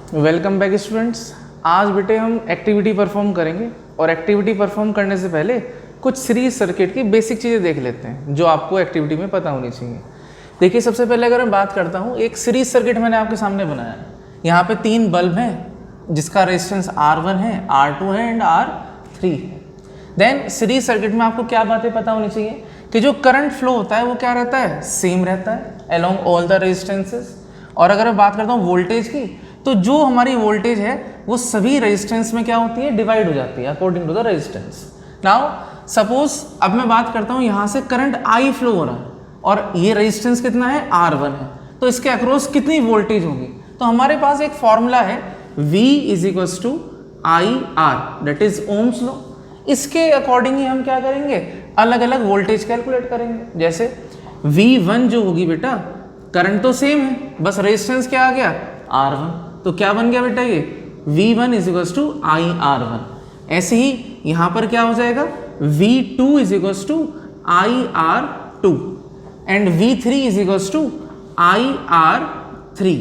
Welcome back students. आज बेटे हम एक्टिविटी परफॉर्म करेंगे और एक्टिविटी परफॉर्म करने से पहले कुछ सीरीज सर्किट की बेसिक चीज़ें देख लेते हैं जो आपको एक्टिविटी में पता होनी चाहिए। देखिए, सबसे पहले अगर मैं बात करता हूँ, एक सीरीज सर्किट मैंने आपके सामने बनाया है। यहाँ पे 3 बल्ब हैं जिसका रेजिस्टेंस R1 है, R2 है एंड R3 है। देन सीरीज सर्किट में आपको क्या बातें पता होनी चाहिए कि जो करंट फ्लो होता है वो क्या रहता है, सेम रहता है अलोंग ऑल द रेजिस्टेंसेस। और अगर मैं बात करता हूँ वोल्टेज की, तो जो हमारी वोल्टेज है वो सभी रेजिस्टेंस में क्या होती है, डिवाइड हो जाती है according to the resistance. Now suppose अब मैं बात करता हूँ, यहाँ से करंट I फ्लो हो रहा है और ये रेजिस्टेंस कितना है, R1 है, तो इसके अक्रॉस कितनी वोल्टेज होगी। तो हमारे पास एक फॉर्मूला है V is equals to IR, that is ohm's law. इसके अकॉर्डिंग ही हम क्या करेंगे, अलग अलग वोल्टेज कैलकुलेट करेंगे। जैसे V1 जो होगी बेटा, करंट तो सेम है, बस रेजिस्टेंस क्या आ गया, R1, तो क्या बन गया बेटा ये V1 is equals to IR1। ऐसे ही यहाँ पर क्या हो जाएगा, V2 is equals to IR2 and V3 is equals to IR3।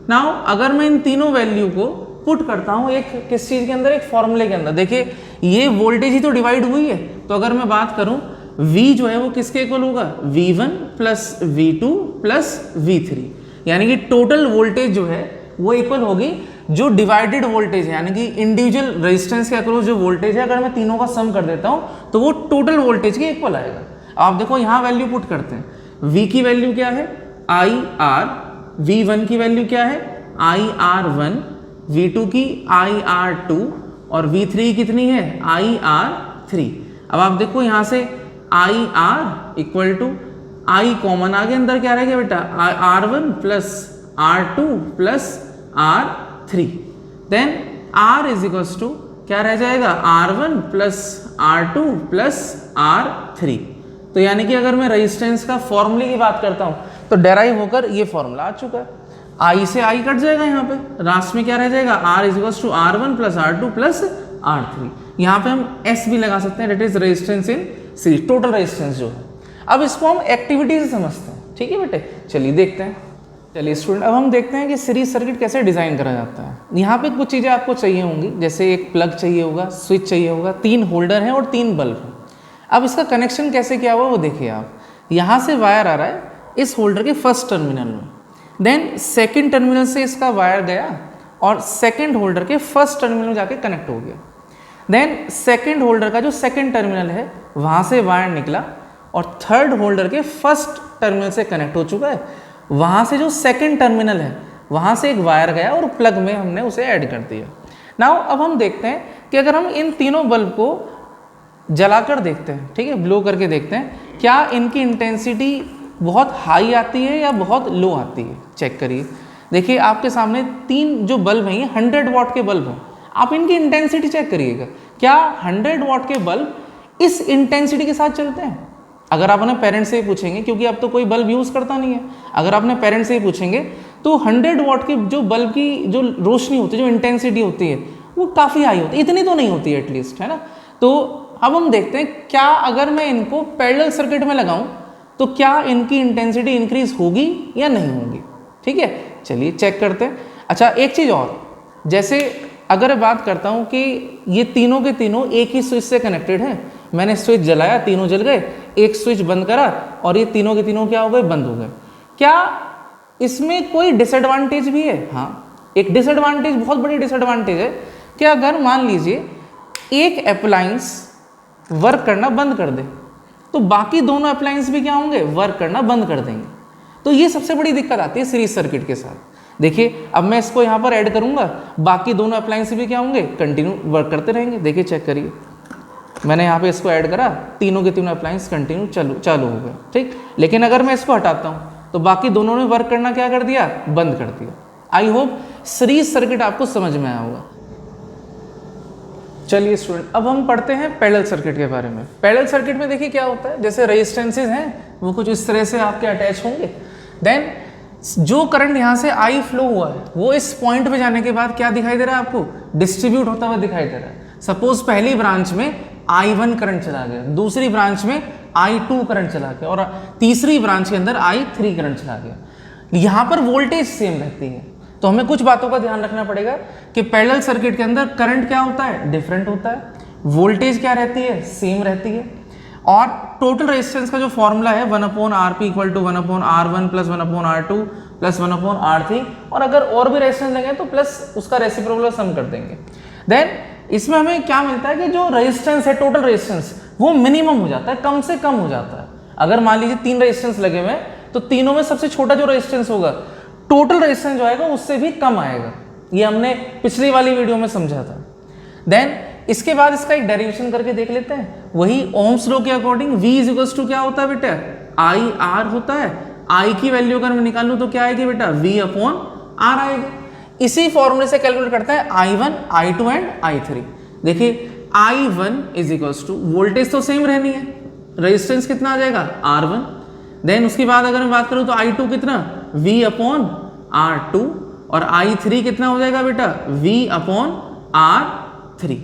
Now अगर मैं इन तीनों वैल्यू को पुट करता हूँ एक किस चीज़ के अंदर, एक फॉर्मूले के अंदर, देखिए ये वोल्टेज ही तो डिवाइड हुई है। तो अगर मैं बात करूँ, V जो है वो किसके इक्वल होगा, V1 plus V2 plus V3, यानी कि टोटल वोल्टेज जो है वो इक्वल होगी जो डिवाइडेड वोल्टेज है, यानी कि इंडिविजुअल रेजिस्टेंस के अक्रॉस जो वोल्टेज है, अगर मैं तीनों का सम कर देता हूँ तो वो टोटल वोल्टेज के इक्वल आएगा। आप देखो यहाँ वैल्यू पुट करते हैं, V की वैल्यू क्या है IR, V1 की वैल्यू क्या है IR1, V2 की IR2 और V3 कितनी है IR3। अब आप देखो यहाँ से IR equal to I common आगे, अंदर क्या रहेगा बेटा R1 plus R2 plus R3, then R is equals to क्या रह जाएगा R1 plus R2 plus R3। तो यानी कि अगर मैं रेजिस्टेंस का फॉर्मूले की बात करता हूँ तो डेराइव होकर ये फॉर्मूला आ चुका है। I से I कट जाएगा, यहाँ पे लास्ट में क्या रह जाएगा R is equals to R1 plus R2 plus R3। यहाँ पे हम S भी लगा सकते हैं, that is resistance in series, total resistance जो है। अब इसको हम एक्टिविटी से समझते हैं, ठीक है बेटे, चलिए देखते हैं। चलिए स्टूडेंट, अब हम देखते हैं कि सीरीज सर्किट कैसे डिज़ाइन करा जाता है। यहाँ पे कुछ चीज़ें आपको चाहिए होंगी, जैसे एक प्लग चाहिए होगा, स्विच चाहिए होगा, 3 होल्डर हैं और 3 बल्ब हैं। अब इसका कनेक्शन कैसे किया हुआ वो देखिए आप, यहाँ से वायर आ रहा है इस होल्डर के फर्स्ट टर्मिनल में, देन सेकेंड टर्मिनल से इसका वायर गया और सेकेंड होल्डर के फर्स्ट टर्मिनल में जाके कनेक्ट हो गया। देन सेकेंड होल्डर का जो सेकेंड टर्मिनल है वहाँ से वायर निकला और थर्ड होल्डर के फर्स्ट टर्मिनल से कनेक्ट हो चुका है। वहाँ से जो सेकंड टर्मिनल है वहाँ से एक वायर गया और प्लग में हमने उसे ऐड कर दिया। नाउ अब हम देखते हैं कि अगर हम इन तीनों बल्ब को जलाकर देखते हैं, ठीक है, ब्लो करके देखते हैं, क्या इनकी इंटेंसिटी बहुत हाई आती है या बहुत लो आती है। चेक करिए, देखिए आपके सामने 3 जो बल्ब हैं ये 100 वाट के बल्ब हैं। आप इनकी इंटेंसिटी चेक करिएगा, क्या 100 वाट के बल्ब इस इंटेंसिटी के साथ चलते हैं। अगर आप अपने पेरेंट्स से ही पूछेंगे, क्योंकि अब तो कोई बल्ब यूज़ करता नहीं है, अगर अपने पेरेंट्स से ही पूछेंगे तो 100 वाट के जो बल्ब की जो रोशनी होती है, जो इंटेंसिटी होती है वो काफ़ी हाई होती है, इतनी तो नहीं होती है एटलीस्ट, है ना। तो अब हम देखते हैं क्या अगर मैं इनको पैरेलल सर्किट में लगाऊं तो क्या इनकी इंटेंसिटी इंक्रीज होगी या नहीं होगी। ठीक है, चलिए चेक करते हैं। अच्छा, एक चीज़ और, जैसे अगर बात करता हूँ कि ये तीनों के तीनों एक ही स्विच से कनेक्टेड हैं, मैंने स्विच जलाया, तीनों जल गए, एक स्विच बंद करा और ये तीनों के तीनों क्या हो गए, बंद हो गए। क्या इसमें कोई डिसएडवांटेज भी है? हाँ, एक डिसएडवांटेज, बहुत बड़ी डिसएडवांटेज है कि अगर मान लीजिए एक अप्लायंस वर्क करना बंद कर दे तो बाकी दोनों अप्लायंस भी क्या होंगे, वर्क करना बंद कर देंगे। तो ये सबसे बड़ी दिक्कत आती है सीरीज सर्किट के साथ। देखिए अब मैं इसको यहाँ पर ऐड करूँगा, बाकी दोनों अप्लायंस भी क्या होंगे, कंटिन्यू वर्क करते रहेंगे। देखिए चेक करिए, मैंने यहाँ पे इसको ऐड करा, तीनों के तीनों अप्लायंस कंटिन्यू चालू हो गए, ठीक। लेकिन अगर मैं इसको हटाता हूँ तो बाकी दोनों ने वर्क करना क्या कर दिया, बंद कर दिया। आई होप सीरीज सर्किट आपको समझ में आया होगा। चलिए स्टूडेंट, अब हम पढ़ते हैं पैरेलल सर्किट के बारे में। पैरेलल सर्किट में देखिए क्या होता है, जैसे रेजिस्टेंसेज हैं वो कुछ इस तरह से आपके अटैच होंगे। देन जो करंट यहाँ से I फ्लो हुआ है वो इस पॉइंट पे जाने के बाद क्या दिखाई दे रहा है आपको, डिस्ट्रीब्यूट होता हुआ दिखाई दे रहा है। सपोज पहली ब्रांच में I1 करंट चला गया, दूसरी ब्रांच में I2 करंट चला गया और तीसरी ब्रांच के अंदर I3 करंट चला गया। यहाँ पर वोल्टेज सेम रहती है, तो हमें कुछ बातों का ध्यान रखना पड़ेगा कि पैरेलल सर्किट के अंदर करंट क्या होता है, डिफरेंट होता है, वोल्टेज क्या रहती है, सेम रहती है, और टोटल रेजिस्टेंस का जो फॉर्मूला है 1/RP equal to 1/R1 plus 1/R2 plus 1/R3, और अगर और भी रेजिस्टेंस लगे तो प्लस उसका रेसिप्रोकल सम कर देंगे। देन इसमें हमें क्या मिलता है कि जो रेजिस्टेंस है, टोटल रेजिस्टेंस, वो मिनिमम हो जाता है, कम से कम हो जाता है। अगर मान लीजिए 3 रेजिस्टेंस लगे हुए हैं तो तीनों में सबसे छोटा जो रेजिस्टेंस होगा, टोटल रेजिस्टेंस जो आएगा उससे भी कम आएगा। ये हमने पिछली वाली वीडियो में समझा था। देन इसके बाद इसका एक डेरिवेशन करके देख लेते हैं। वही ओम्स लॉ के according V is equals to क्या होता है बेटा, IR होता है। I की वैल्यू अगर मैं निकालूं तो क्या आएगी बेटा, V/R आएगी। इसी फॉर्मूले से कैलकुलेट करते हैं I1, I2 एंड I3। देखिए I1 is equals to, voltage तो सेम रहनी है, रेजिस्टेंस कितना आ जाएगा, R1। देन उसके बाद अगर मैं बात करूं तो I2 कितना, V/R2, और I3 कितना हो जाएगा बेटा, V/R3।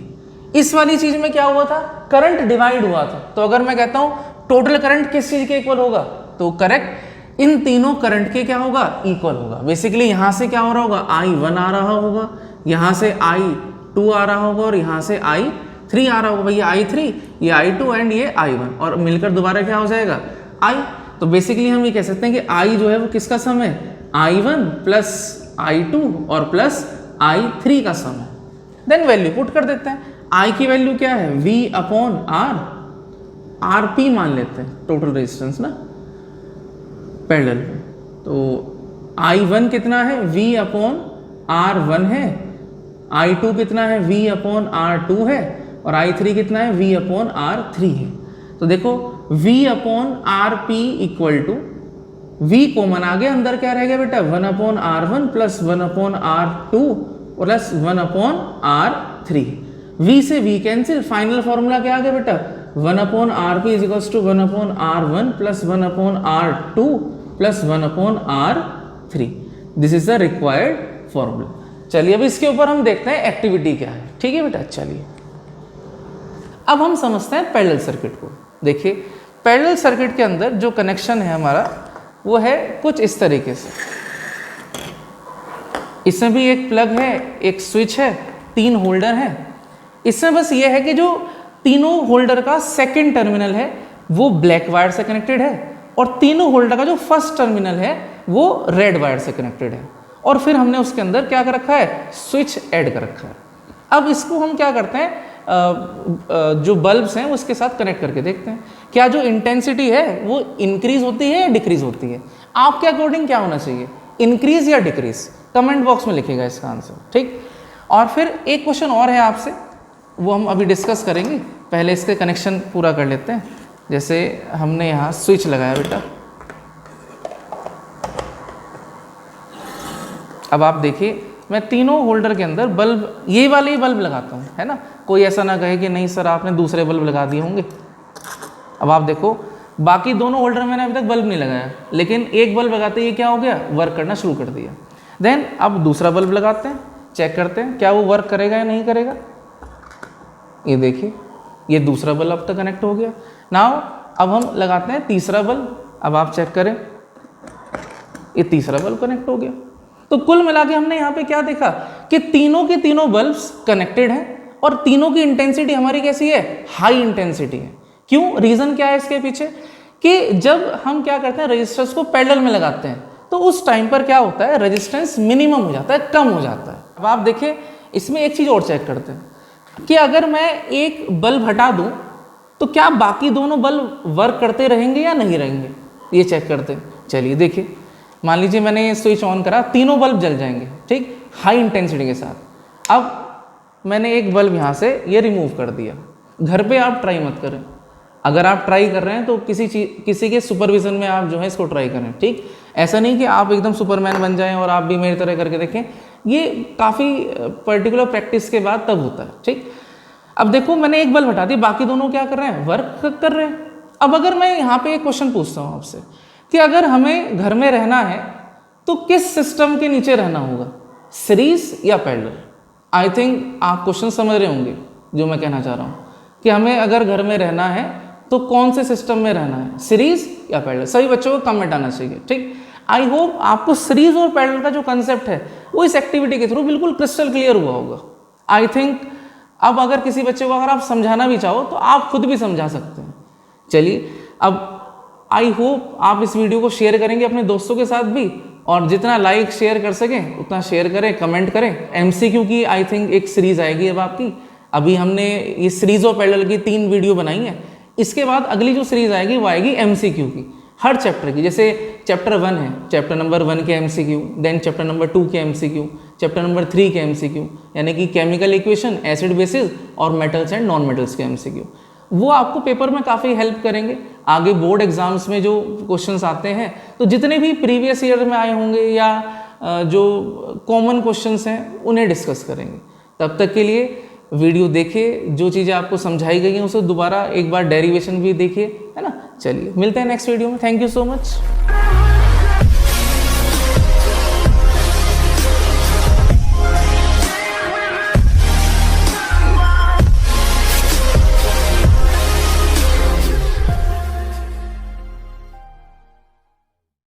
इस वाली चीज में क्या हुआ था, करंट डिवाइड हुआ था। तो अगर मैं कहता हूं टोटल करंट किस चीज के इक्वल होगा, तो करेक्ट इन तीनों करंट के क्या होगा, इक्वल होगा। बेसिकली यहां से क्या हो रहा होगा, I1 आ रहा होगा, यहां से I2 आ रहा होगा, और यहां से I3 आ रहा होगा। भैया I3, ये I2 एंड ये I1, और मिलकर दोबारा क्या हो जाएगा, I। तो बेसिकली हम ये कह सकते हैं कि I जो है वो किसका सम है, I1 प्लस I2 और प्लस I3 का सम है। देन वैल्यू पुट कर देते हैं। I की वैल्यू क्या है, V/R, RP मान लेते हैं, टोटल रेजिस्टेंस ना पैरेलल में। तो I1 कितना है, V/R1 है, I2 कितना है, V/R2 है, और I3 कितना है, V/R3 है। तो देखो V/RP equal to, V common आ गया, अंदर क्या रह गया बेटा, 1/R1 plus 1/R2 plus 1/R3। V से V कैंसिल, फाइनल फॉर्मूला क्या आ गया बेटा, 1/RP is equals to 1/R1 plus 1/R2 plus 1/R3। This is the required formula. चलिए अब इसके ऊपर हम देखते हैं एक्टिविटी क्या है। ठीक है बेटा, चलिए अब हम समझते हैं पैरेलल सर्किट को। देखिए पैरेलल सर्किट के अंदर जो कनेक्शन है हमारा, वो है कुछ इस तरीके से। इसमें भी एक प्लग है, एक स्विच है, 3 होल्डर हैं। इसमें बस ये है कि जो तीनों होल्डर का सेकंड टर्मिनल है वो ब्लैक वायर से कनेक्टेड है, और तीनों होल्डर का जो फर्स्ट टर्मिनल है वो रेड वायर से कनेक्टेड है। और फिर हमने उसके अंदर क्या कर रखा है, स्विच ऐड कर रखा है। अब इसको हम क्या करते हैं, जो बल्ब्स हैं उसके साथ कनेक्ट करके देखते हैं क्या जो इंटेंसिटी है वो इंक्रीज होती है या डिक्रीज होती है। आपके अकॉर्डिंग क्या होना चाहिए, इंक्रीज या डिक्रीज, कमेंट बॉक्स में लिखिएगा इसका आंसर। ठीक, और फिर एक क्वेश्चन और है आपसे, वो हम अभी डिस्कस करेंगे। पहले इसके कनेक्शन पूरा कर लेते हैं। जैसे हमने यहाँ स्विच लगाया बेटा, अब आप देखिए मैं तीनों होल्डर के अंदर बल्ब, ये वाले ही बल्ब लगाता हूँ, है ना। कोई ऐसा ना कहे कि नहीं सर आपने दूसरे बल्ब लगा दिए होंगे। अब आप देखो बाकी दोनों होल्डर में मैंने अभी तक बल्ब नहीं लगाया, लेकिन एक बल्ब लगाते ही क्या हो गया, वर्क करना शुरू कर दिया। देन अब दूसरा बल्ब लगाते हैं, चेक करते हैं क्या वो वर्क करेगा या नहीं करेगा। ये देखिए ये दूसरा बल्ब अब तक कनेक्ट हो गया। नाउ अब हम लगाते हैं तीसरा बल्ब, अब आप चेक करें ये तीसरा बल्ब कनेक्ट हो गया। तो कुल मिला के हमने यहाँ पे क्या देखा कि तीनों के तीनों बल्ब्स कनेक्टेड हैं और तीनों की इंटेंसिटी हमारी कैसी है, हाई इंटेंसिटी है। क्यों, रीजन क्या है इसके पीछे कि जब हम क्या करते हैं रेजिस्टेंस को पैरेलल में लगाते हैं तो उस टाइम पर क्या होता है, रेजिस्टेंस मिनिमम हो जाता है, कम हो जाता है। अब आप देखिए इसमें एक चीज और चेक करते हैं कि अगर मैं एक बल्ब हटा दूं तो क्या बाकी दोनों बल्ब वर्क करते रहेंगे या नहीं रहेंगे, ये चेक करते हैं। चलिए देखिए, मान लीजिए मैंने ये स्विच ऑन करा, तीनों बल्ब जल जाएंगे, ठीक, हाई इंटेंसिटी के साथ। अब मैंने एक बल्ब यहाँ से ये रिमूव कर दिया। घर पे आप ट्राई मत करें, अगर आप ट्राई कर रहे हैं तो किसी के सुपरविजन में आप जो है इसको ट्राई करें। ठीक, ऐसा नहीं कि आप एकदम सुपरमैन बन जाएं और आप भी मेरी तरह करके देखें, ये काफ़ी पर्टिकुलर प्रैक्टिस के बाद तब होता है। ठीक, अब देखो मैंने एक बल्ब हटा दी, बाकी दोनों क्या कर रहे हैं, वर्क कर रहे हैं। अब अगर मैं यहाँ पे एक क्वेश्चन पूछता हूँ आपसे कि अगर हमें घर में रहना है तो किस सिस्टम के नीचे रहना होगा, सीरीज या पैरेलल। आई थिंक आप क्वेश्चन समझ रहे होंगे जो मैं कहना चाह रहा हूँ कि हमें अगर घर में रहना है तो कौन से सिस्टम में रहना है, सीरीज या पैरेलल। सभी बच्चों को कमेंट आना चाहिए। ठीक, आई होप आपको सीरीज और पैरेलल का जो कंसेप्ट है वो इस एक्टिविटी के थ्रू बिल्कुल क्रिस्टल क्लियर हुआ होगा। आई थिंक अब अगर किसी बच्चे को अगर आप समझाना भी चाहो तो आप खुद भी समझा सकते हैं। चलिए, अब आई होप आप इस वीडियो को शेयर करेंगे अपने दोस्तों के साथ भी, और जितना लाइक शेयर कर सकें उतना शेयर करें, कमेंट करें। एमसीक्यू की आई थिंक एक सीरीज आएगी अब आपकी। अभी हमने ये सीरीज ऑफ पैरेलल की 3 वीडियो बनाई है। इसके बाद अगली जो सीरीज आएगी वो आएगी एमसीक्यू की, हर चैप्टर की। जैसे चैप्टर 1 है, चैप्टर नंबर 1 के एमसीक्यू, देन चैप्टर नंबर 2 के एमसीक्यू, चैप्टर नंबर 3 के एमसीक्यू, यानी कि केमिकल इक्वेशन, एसिड बेसिस और मेटल्स एंड नॉन मेटल्स के एमसीक्यू। वो आपको पेपर में काफ़ी हेल्प करेंगे। आगे बोर्ड एग्जाम्स में जो क्वेश्चंस आते हैं, तो जितने भी प्रीवियस ईयर में आए होंगे या जो कॉमन क्वेश्चंस हैं उन्हें डिस्कस करेंगे। तब तक के लिए वीडियो देखिए, जो चीज़ें आपको समझाई गई हैं उसे दोबारा एक बार डेरिवेशन भी देखिए, है ना। चलिए, मिलते हैं नेक्स्ट वीडियो में। Thank you so much.